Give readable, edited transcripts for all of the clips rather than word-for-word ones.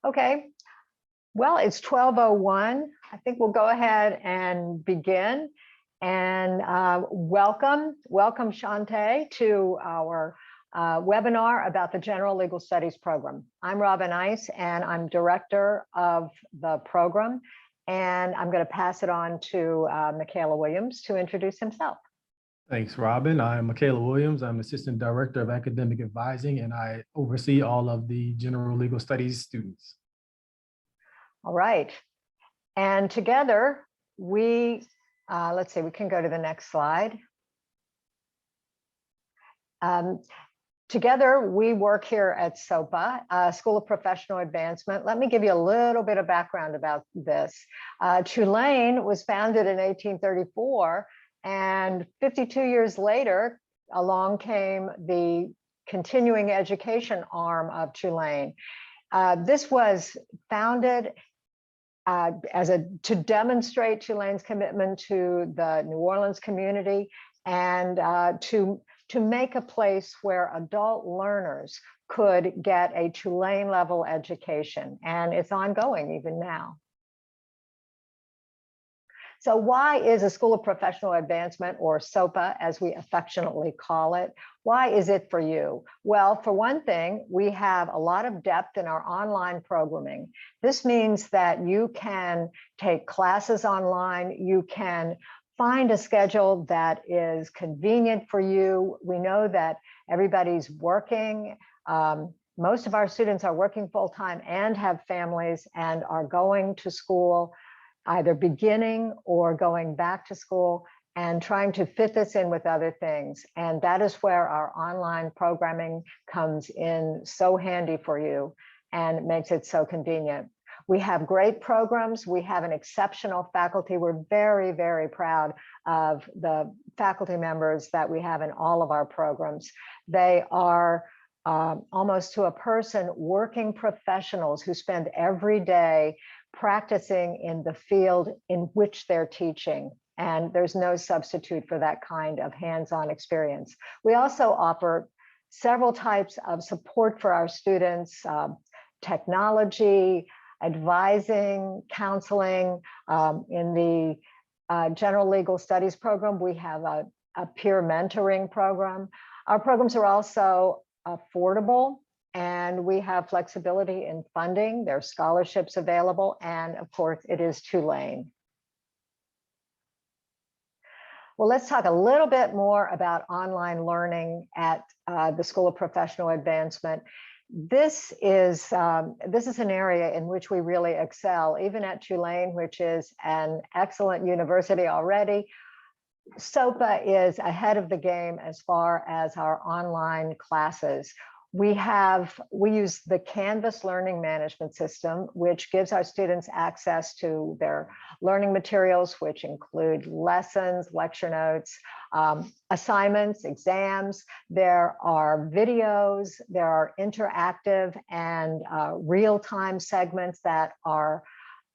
Okay, well, it's 12:01. I think we'll go ahead and begin. And welcome Shantae to our webinar about the General Legal Studies program. I'm Robin Ice, and I'm director of the program. And I'm going to pass it on to Michaela Williams to introduce himself. Thanks, Robin. I'm Michaela Williams. I'm Assistant Director of Academic Advising, and I oversee all of the General Legal Studies students. All right. And together, we, let's see, we can go to the next slide. Together, we work here at SOPA, School of Professional Advancement. Let me give you a little bit of background about this. Tulane was founded in 1834, and 52 years later, along came the continuing education arm of Tulane. This was founded to demonstrate Tulane's commitment to the New Orleans community and to make a place where adult learners could get a Tulane level education, and it's ongoing even now. So why is a School of Professional Advancement, or SOPA as we affectionately call it, why is it for you? Well, for one thing, we have a lot of depth in our online programming. This means that you can take classes online, you can find a schedule that is convenient for you. We know that everybody's working. Most of our students are working full-time and have families and are going to school, either beginning or going back to school, and trying to fit this in with other things. And that is where our online programming comes in so handy for you and makes it so convenient. We have great programs. We have an exceptional faculty. We're very, very proud of the faculty members that we have in all of our programs. They are almost to a person working professionals who spend every day practicing in the field in which they're teaching. And there's no substitute for that kind of hands-on experience. We also offer several types of support for our students, technology, advising, counseling. In the General Legal Studies program, we have a peer mentoring program. Our programs are also affordable, and we have flexibility in funding. There are scholarships available, and of course, it is Tulane. Well, let's talk a little bit more about online learning at the School of Professional Advancement. This is an area in which we really excel, even at Tulane, which is an excellent university already. SOPA is ahead of the game as far as our online classes. We use the Canvas learning management system, which gives our students access to their learning materials, which include lessons, lecture notes, assignments, exams. There are videos, there are interactive and real-time segments that are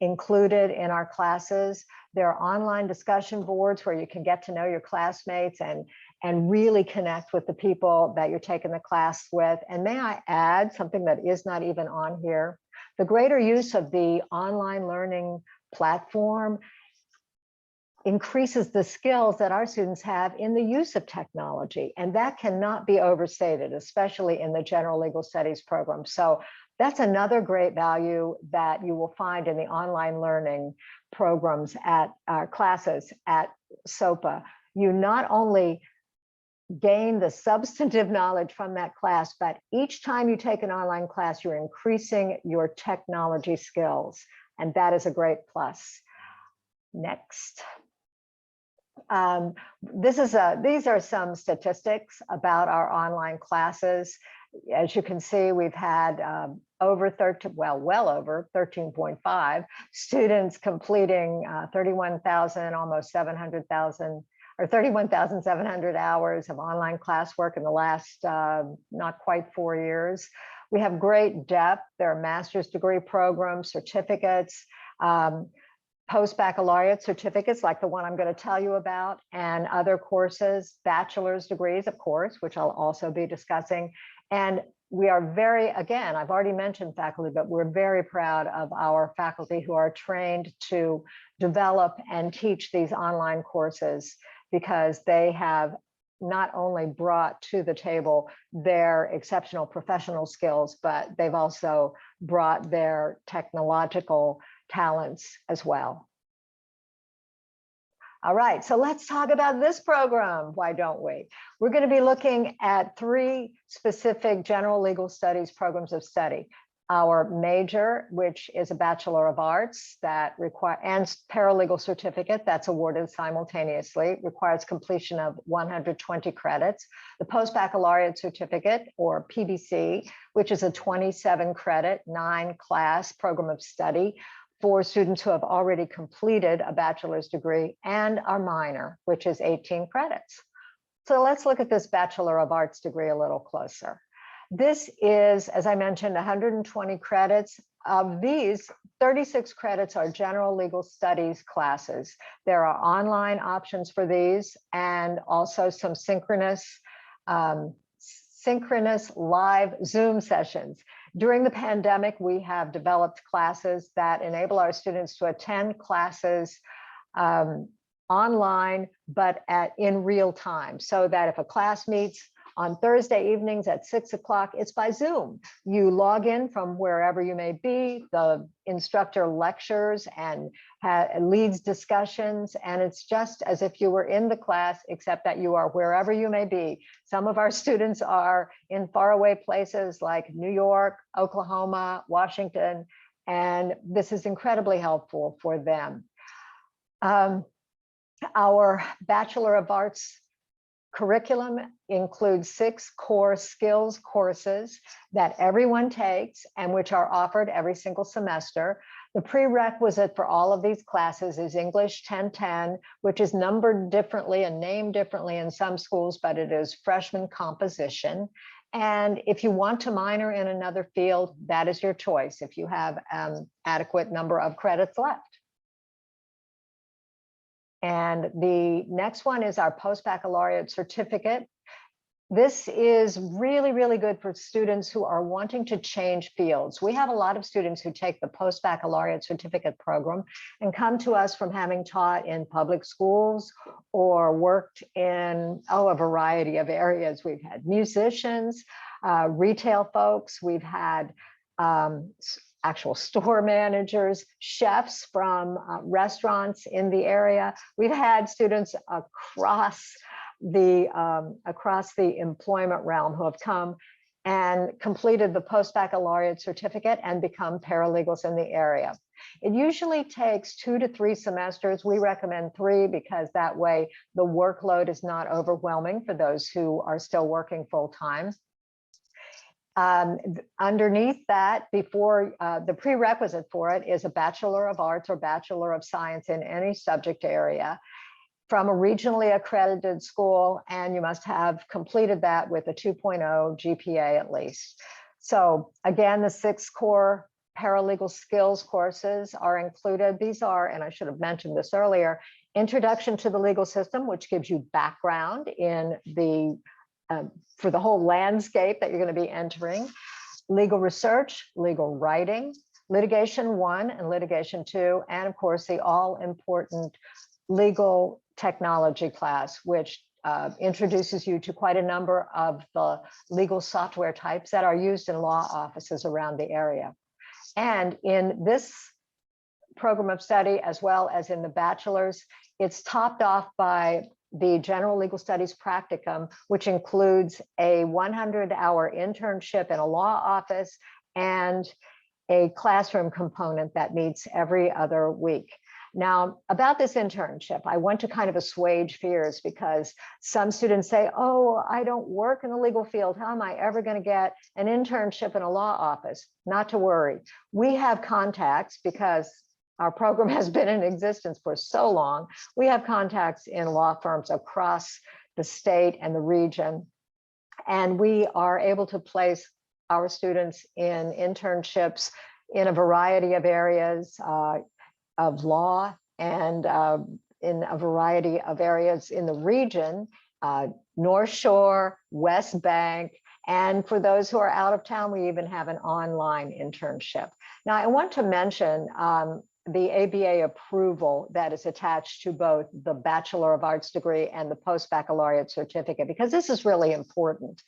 included in our classes. There are online discussion boards where you can get to know your classmates and really connect with the people that you're taking the class with. And may I add something that is not even on here? The greater use of the online learning platform increases the skills that our students have in the use of technology. And that cannot be overstated, especially in the General Legal Studies program. So that's another great value that you will find in the online learning programs at our classes at SOPA. You not only gain the substantive knowledge from that class, but each time you take an online class, you're increasing your technology skills, and that is a great plus. Next. These are some statistics about our online classes. As you can see, we've had well over 13.5 students completing 31,000, almost 700,000, or 31,700 hours of online classwork in the last not quite 4 years. We have great depth. There are master's degree programs, certificates, Postbaccalaureate certificates like the one I'm going to tell you about, and other courses, bachelor's degrees, of course, which I'll also be discussing, and we are very, again, I've already mentioned faculty, but we're very proud of our faculty who are trained to develop and teach these online courses, because they have not only brought to the table their exceptional professional skills, but they've also brought their technological talents as well. All right, so let's talk about this program, why don't we? We're going to be looking at 3 specific general legal studies programs of study. Our major, which is a Bachelor of Arts that and paralegal certificate that's awarded simultaneously, requires completion of 120 credits. The Postbaccalaureate Certificate, or PBC, which is a 27 credit, 9-class program of study for students who have already completed a bachelor's degree, and our minor, which is 18 credits. So let's look at this Bachelor of Arts degree a little closer. This is, as I mentioned, 120 credits. Of these, 36 credits are general legal studies classes. There are online options for these, and also some synchronous live Zoom sessions. During the pandemic, we have developed classes that enable our students to attend classes online, but in real time, so that if a class meets on Thursday evenings at 6 o'clock, it's by Zoom. You log in from wherever you may be. The instructor lectures and leads discussions, and it's just as if you were in the class, except that you are wherever you may be. Some of our students are in faraway places like New York, Oklahoma, Washington, and this is incredibly helpful for them. Our Bachelor of Arts curriculum includes 6 core skills courses that everyone takes and which are offered every single semester. The prerequisite for all of these classes is English 1010, which is numbered differently and named differently in some schools, but it is freshman composition. And if you want to minor in another field, that is your choice if you have an adequate number of credits left. And the next one is our Postbaccalaureate Certificate. This is really, really good for students who are wanting to change fields. We have a lot of students who take the Postbaccalaureate Certificate program and come to us from having taught in public schools or worked in a variety of areas. We've had musicians, retail folks, we've had actual store managers, chefs from restaurants in the area. We've had students across the employment realm who have come and completed the Postbaccalaureate Certificate and become paralegals in the area. It usually takes 2 to 3 semesters. We recommend 3 because that way the workload is not overwhelming for those who are still working full time. Underneath that, before the prerequisite for it is a Bachelor of Arts or Bachelor of Science in any subject area from a regionally accredited school, and you must have completed that with a 2.0 GPA at least. So again, the 6 core paralegal skills courses are included. These are, and I should have mentioned this earlier, Introduction to the Legal System, which gives you background in the for the whole landscape that you're going to be entering, legal research, legal writing, litigation 1 and litigation 2, and of course the all important legal technology class, which introduces you to quite a number of the legal software types that are used in law offices around the area. And in this program of study, as well as in the bachelor's, it's topped off by the General Legal Studies Practicum, which includes a 100-hour internship in a law office and a classroom component that meets every other week. Now, about this internship, I want to kind of assuage fears because some students say, oh, I don't work in the legal field. How am I ever going to get an internship in a law office? Not to worry. We have contacts because our program has been in existence for so long. We have contacts in law firms across the state and the region, and we are able to place our students in internships in a variety of areas of law and in a variety of areas in the region, North Shore, West Bank, And for those who are out of town, we even have an online internship. Now, I want to mention the ABA approval that is attached to both the Bachelor of Arts degree and the Postbaccalaureate Certificate, because this is really important.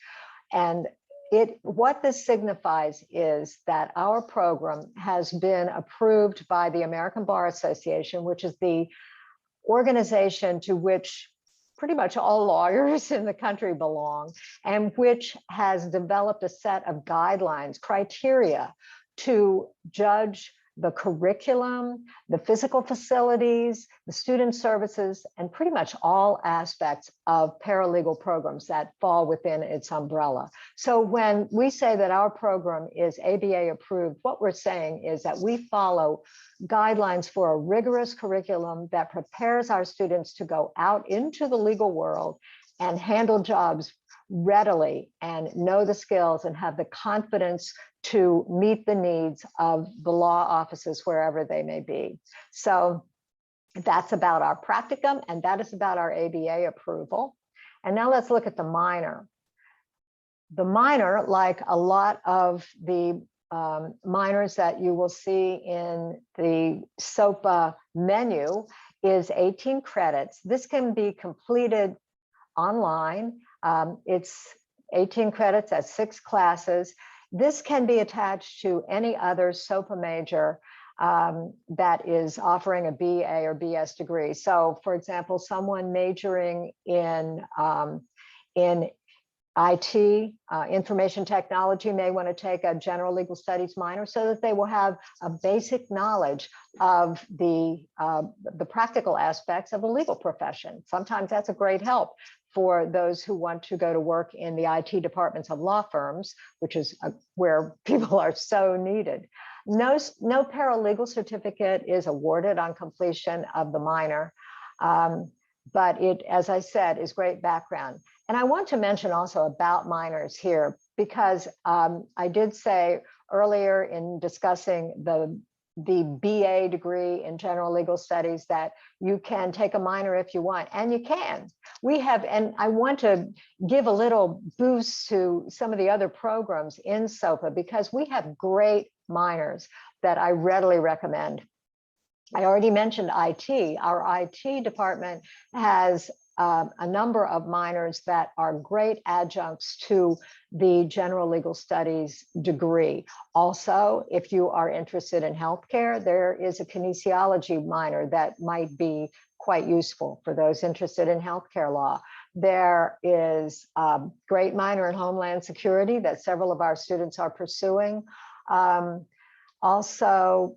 And what this signifies is that our program has been approved by the American Bar Association, which is the organization to which pretty much all lawyers in the country belong, and which has developed a set of guidelines, criteria to judge the curriculum, the physical facilities, the student services, and pretty much all aspects of paralegal programs that fall within its umbrella. So when we say that our program is ABA approved, what we're saying is that we follow guidelines for a rigorous curriculum that prepares our students to go out into the legal world and handle jobs readily and know the skills and have the confidence to meet the needs of the law offices wherever they may be. So that's about our practicum, and that is about our ABA approval. And now let's look at the minor. The minor, like a lot of the minors that you will see in the SOPA menu, is 18 credits. This can be completed online. It's 18 credits at 6 classes. This can be attached to any other SOPA major that is offering a BA or BS degree. So for example, someone majoring in IT, information technology, may want to take a general legal studies minor so that they will have a basic knowledge of the practical aspects of the legal profession. Sometimes that's a great help for those who want to go to work in the IT departments of law firms, which is where people are so needed. No paralegal certificate is awarded on completion of the minor, but it, as I said, is great background. And I want to mention also about minors here, because I did say earlier in discussing the BA degree in general legal studies that you can take a minor if you want, and you can. We have, and I want to give a little boost to some of the other programs in SOPA, because we have great minors that I readily recommend. I already mentioned IT. Our IT department has a number of minors that are great adjuncts to the general legal studies degree. Also, if you are interested in healthcare, there is a kinesiology minor that might be quite useful for those interested in healthcare law. There is a great minor in Homeland Security that several of our students are pursuing. Also,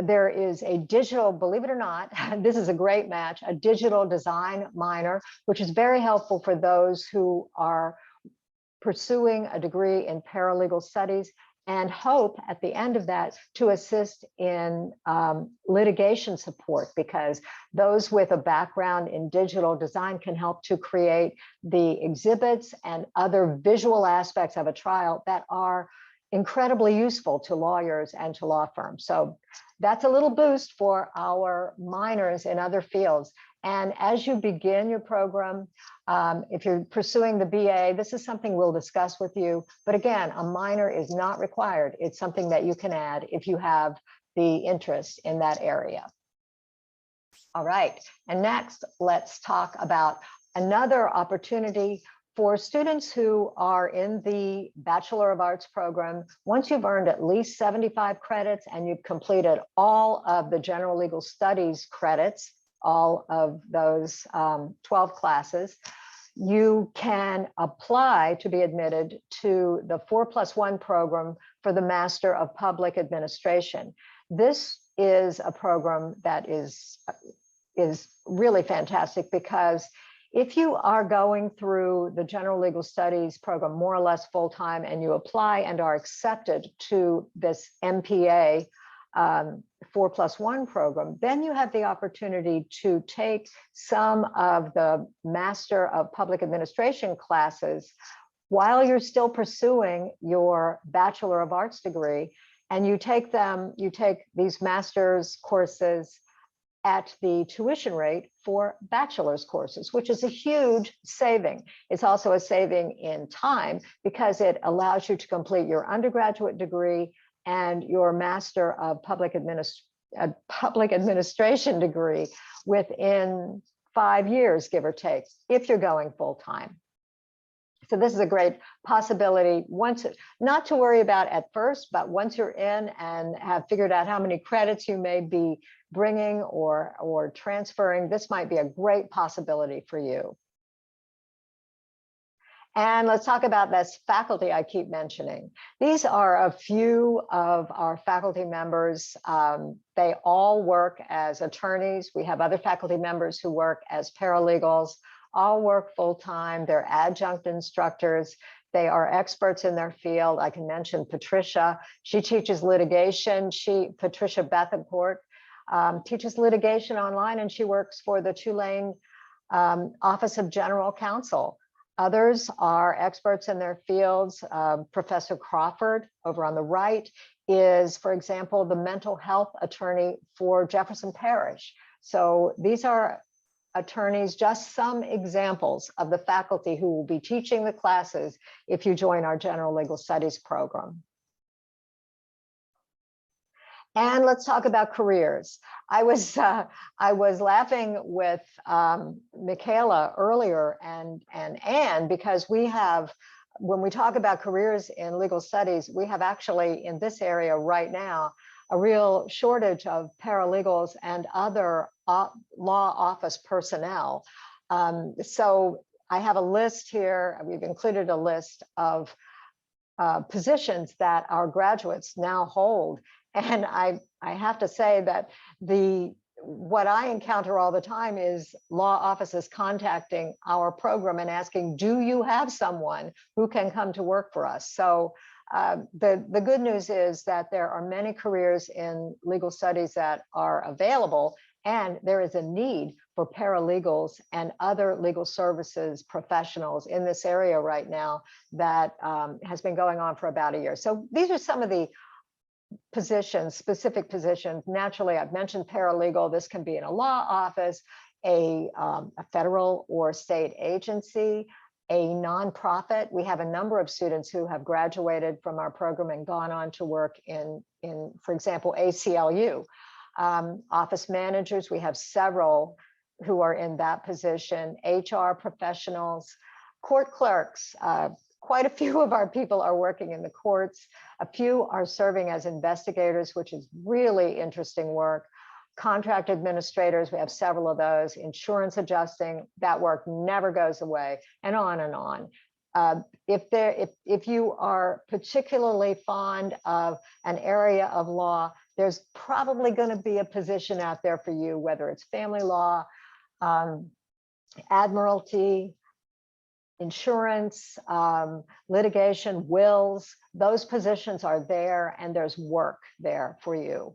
there is a digital, believe it or not, this is a great match, a digital design minor, which is very helpful for those who are pursuing a degree in paralegal studies and hope at the end of that to assist in litigation support, because those with a background in digital design can help to create the exhibits and other visual aspects of a trial that are incredibly useful to lawyers and to law firms. So that's a little boost for our minors in other fields. And as you begin your program, if you're pursuing the BA, this is something we'll discuss with you. But again, a minor is not required. It's something that you can add if you have the interest in that area. All right, and next, let's talk about another opportunity for students who are in the Bachelor of Arts program. Once you've earned at least 75 credits and you've completed all of the general legal studies credits, all of those 12 classes, you can apply to be admitted to the 4+1 program for the Master of Public Administration. This is a program that is really fantastic, because if you are going through the general legal studies program more or less full-time and you apply and are accepted to this MPA 4+1 program, then you have the opportunity to take some of the Master of Public Administration classes while you're still pursuing your Bachelor of Arts degree. And you take these master's courses at the tuition rate for bachelor's courses, which is a huge saving. It's also a saving in time because it allows you to complete your undergraduate degree and your Master of Public Administration degree within 5 years, give or take, if you're going full time. So this is a great possibility, not to worry about at first, but once you're in and have figured out how many credits you may be bringing or transferring, this might be a great possibility for you. And let's talk about this faculty I keep mentioning. These are a few of our faculty members. They all work as attorneys. We have other faculty members who work as paralegals, all work full-time. They're adjunct instructors. They are experts in their field. I can mention Patricia. She teaches litigation. Patricia Bethencourt, teaches litigation online, and she works for the Tulane Office of General Counsel. Others are experts in their fields. Professor Crawford over on the right is, for example, the mental health attorney for Jefferson Parish. So these are attorneys, just some examples of the faculty who will be teaching the classes if you join our general legal studies program. And let's talk about careers. I was laughing with Michaela earlier and Anne, because we have, when we talk about careers in legal studies, we have actually in this area right now a real shortage of paralegals and other law office personnel. So I have a list here. We've included a list of positions that our graduates now hold. And I have to say that what I encounter all the time is law offices contacting our program and asking, do you have someone who can come to work for us? So the good news is that there are many careers in legal studies that are available, and there is a need for paralegals and other legal services professionals in this area right now that has been going on for about a year. So these are some of the positions, specific positions. Naturally, I've mentioned paralegal. This can be in a law office, a federal or state agency, a nonprofit. We have a number of students who have graduated from our program and gone on to work in for example, ACLU. Office managers, we have several who are in that position, HR professionals, court clerks. Quite a few of our people are working in the courts. A few are serving as investigators, which is really interesting work. Contract administrators, we have several of those. Insurance adjusting, that work never goes away, and on and on. If you are particularly fond of an area of law, there's probably going to be a position out there for you, whether it's family law, admiralty, insurance, litigation, wills. Those positions are there, and there's work there for you.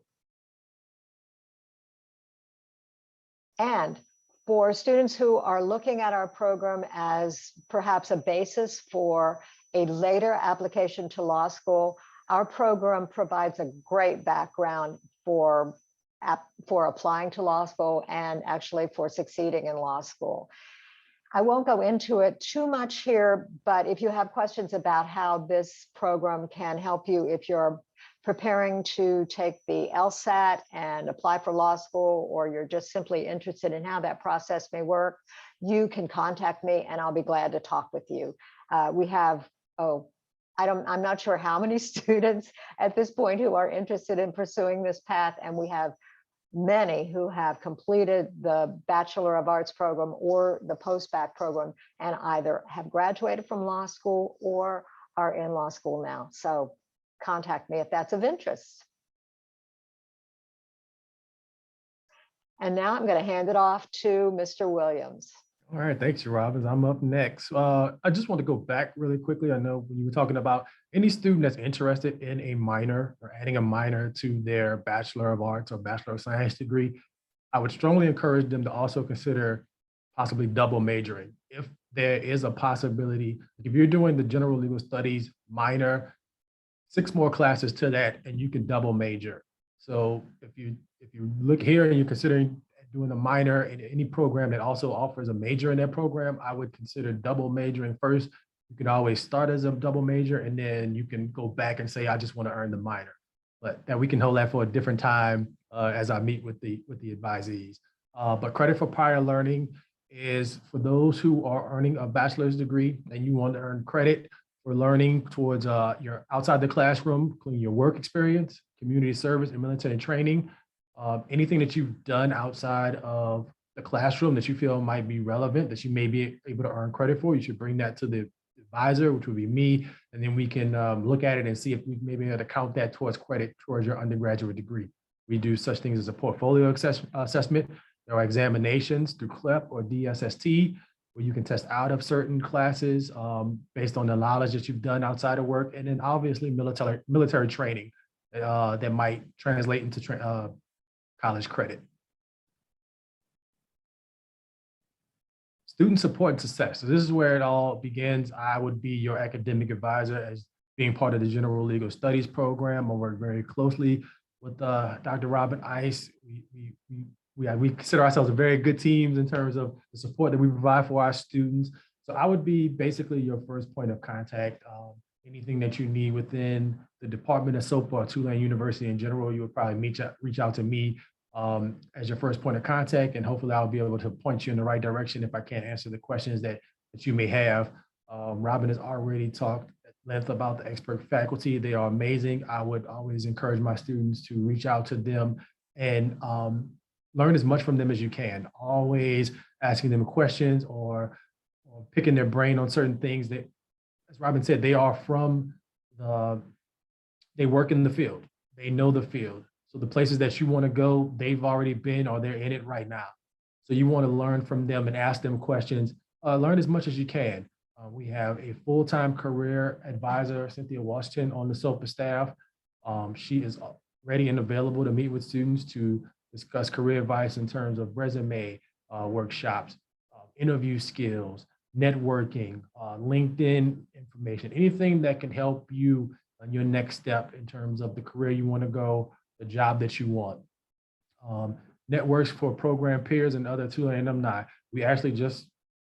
And for students who are looking at our program as perhaps a basis for a later application to law school, our program provides a great background for applying to law school and actually for succeeding in law school. I won't go into it too much here, but if you have questions about how this program can help you if you're preparing to take the LSAT and apply for law school, or you're just simply interested in how that process may work, you can contact me and I'll be glad to talk with you. We have, I'm not sure how many students at this point who are interested in pursuing this path, and we have many who have completed the Bachelor of Arts program or the post-bac program and either have graduated from law school or are in law school now. So contact me if that's of interest. And now I'm going to hand it off to Mr. Williams. All right, thanks, Robbins. I'm up next. I just want to go back really quickly. I know when you were talking about any student that's interested in a minor or adding a minor to their Bachelor of Arts or Bachelor of Science degree, I would strongly encourage them to also consider possibly double majoring. If there is a possibility, if you're doing the general legal studies minor, 6 more classes to that, and you can double major. So if you look here and you're considering doing a minor in any program that also offers a major in that program, I would consider double majoring first. You can always start as a double major, and then you can go back and say, I just want to earn the minor. But that we can hold that for a different time as I meet with the advisees. But credit for prior learning is for those who are earning a bachelor's degree and you want to earn credit for learning towards your outside the classroom, including your work experience, community service, and military training. Anything that you've done outside of the classroom that you feel might be relevant, that you may be able to earn credit for, you should bring that to the advisor, which would be me, and then we can look at it and see if we may be able to count that towards credit towards your undergraduate degree. We do such things as a portfolio assessment. There are examinations through CLEP or DSST, where you can test out of certain classes based on the knowledge that you've done outside of work, and then obviously military training that might translate into college credit. Student support and success. So this is where it all begins. I would be your academic advisor as being part of the General Legal Studies program. I work very closely with Dr. Robin Ice. We consider ourselves a very good teams in terms of the support that we provide for our students. So I would be basically your first point of contact. Anything that you need within the Department of SOPA or Tulane University in general, you would probably reach out to me as your first point of contact, and hopefully I'll be able to point you in the right direction if I can't answer the questions that you may have. Robin has already talked at length about the expert faculty. They are amazing. I would always encourage my students to reach out to them and learn as much from them as you can. Always asking them questions or picking their brain on certain things that, as Robin said, they work in the field. They know the field. So the places that you want to go, they've already been or they're in it right now. So you want to learn from them and ask them questions. Learn as much as you can. We have a full-time career advisor, Cynthia Washington, on the SOPA staff. She is ready and available to meet with students to discuss career advice in terms of resume workshops, interview skills, networking, LinkedIn information, anything that can help you on your next step in terms of the career you want to go, the job that you want. Networks for program peers and other Tulane alumni. We actually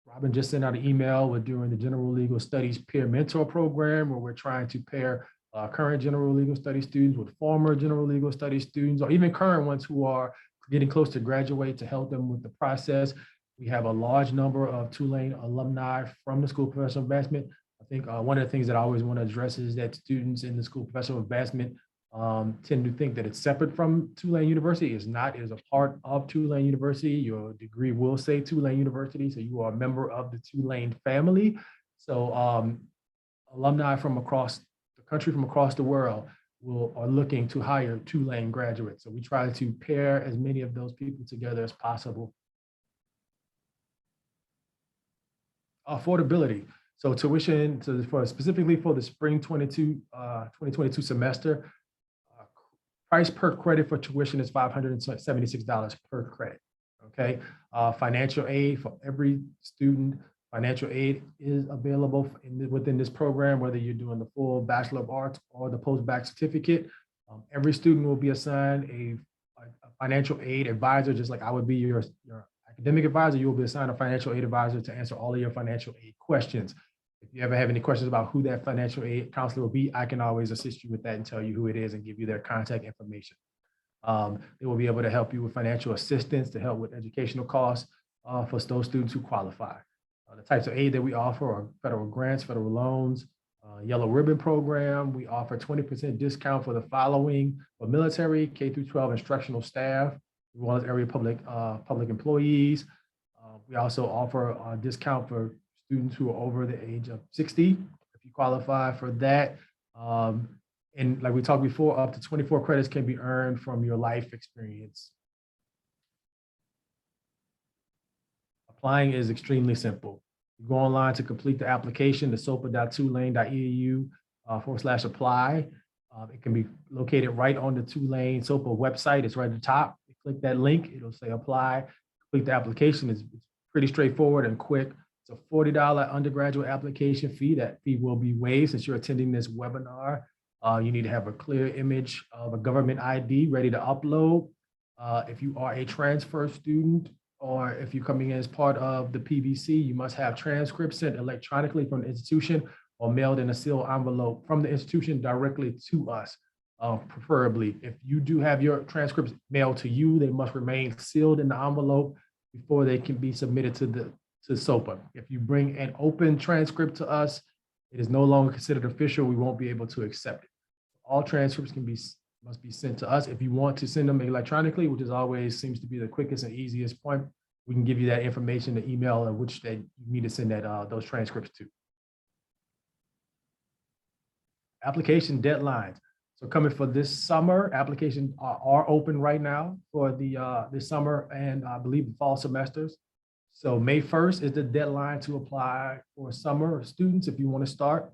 Robin just sent out an email. We're doing the General Legal Studies Peer Mentor Program, where we're trying to pair current General Legal Studies students with former General Legal Studies students, or even current ones who are getting close to graduate, to help them with the process. We have a large number of Tulane alumni from the School of Professional Advancement. I think one of the things that I always want to address is that students in the School of Professional Advancement tend to think that it's separate from Tulane University. It's not. It is a part of Tulane University. Your degree will say Tulane University, so you are a member of the Tulane family. So alumni from across the country, from across the world, are looking to hire Tulane graduates. So we try to pair as many of those people together as possible. Affordability. So tuition, specifically for the spring 2022 semester, price per credit for tuition is $576 per credit, okay? Financial aid for every student. Financial aid is available within this program, whether you're doing the full Bachelor of Arts or the Postbaccalaureate Certificate. Every student will be assigned a financial aid advisor, just like I would be your academic advisor. You will be assigned a financial aid advisor to answer all of your financial aid questions. If you ever have any questions about who that financial aid counselor will be, I can always assist you with that and tell you who it is and give you their contact information. They will be able to help you with financial assistance to help with educational costs for those students who qualify. The types of aid that we offer are federal grants, federal loans, Yellow Ribbon Program. We offer 20% discount for the following: for military, K-12 instructional staff, as well as area public employees. We also offer a discount for students who are over the age of 60, if you qualify for that. And like we talked before, up to 24 credits can be earned from your life experience. Applying is extremely simple. You go online to complete the application to sopa.tulane.edu/apply. It can be located right on the Tulane SOPA website. It's right at the top. You click that link, it'll say apply. Complete the application. It's pretty straightforward and quick. It's a $40 undergraduate application fee. That fee will be waived since you're attending this webinar. You need to have a clear image of a government ID ready to upload. If you are a transfer student, or if you're coming in as part of the PVC, you must have transcripts sent electronically from the institution or mailed in a sealed envelope from the institution directly to us. Preferably, if you do have your transcripts mailed to you, they must remain sealed in the envelope before they can be submitted to SOPA. If you bring an open transcript to us, it is no longer considered official. We won't be able to accept it. All transcripts must be sent to us. If you want to send them electronically, which is always seems to be the quickest and easiest point, we can give you that information, the email in which that you need to send those transcripts to. Application deadlines. So coming for this summer, applications are open right now for this summer and I believe the fall semesters. So May 1st is the deadline to apply for summer students if you want to start.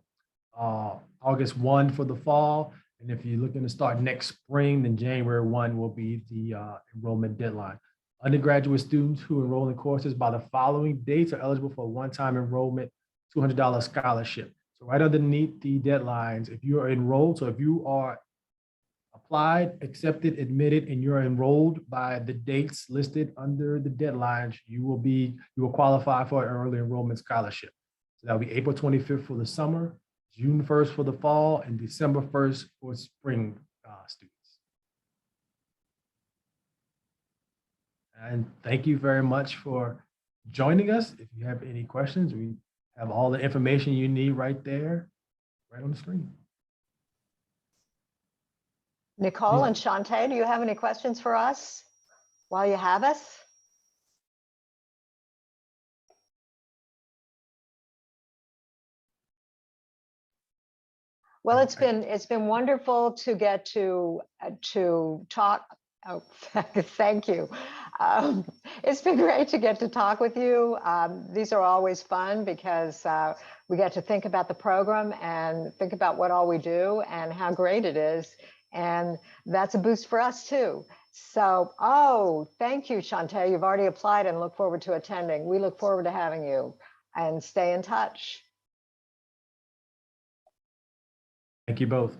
August 1 for the fall. And if you're looking to start next spring, then January 1 will be the enrollment deadline. Undergraduate students who enroll in courses by the following dates are eligible for a one-time enrollment $200 scholarship. So right underneath the deadlines, if you are enrolled, so if you are applied, accepted, admitted, and you're enrolled by the dates listed under the deadlines, you will qualify for an early enrollment scholarship. So that'll be April 25th for the summer, June 1st for the fall, and December 1st for spring students. And thank you very much for joining us. If you have any questions, we have all the information you need right there, right on the screen. Nicole Yeah. and Shantae, do you have any questions for us while you have us? Well, it's been wonderful to get to talk. Oh, thank you. It's been great to get to talk with you. These are always fun because we get to think about the program and think about what all we do and how great it is. And that's a boost for us too. So, oh, thank you, Shantae. You've already applied and look forward to attending. We look forward to having you and stay in touch. Thank you both.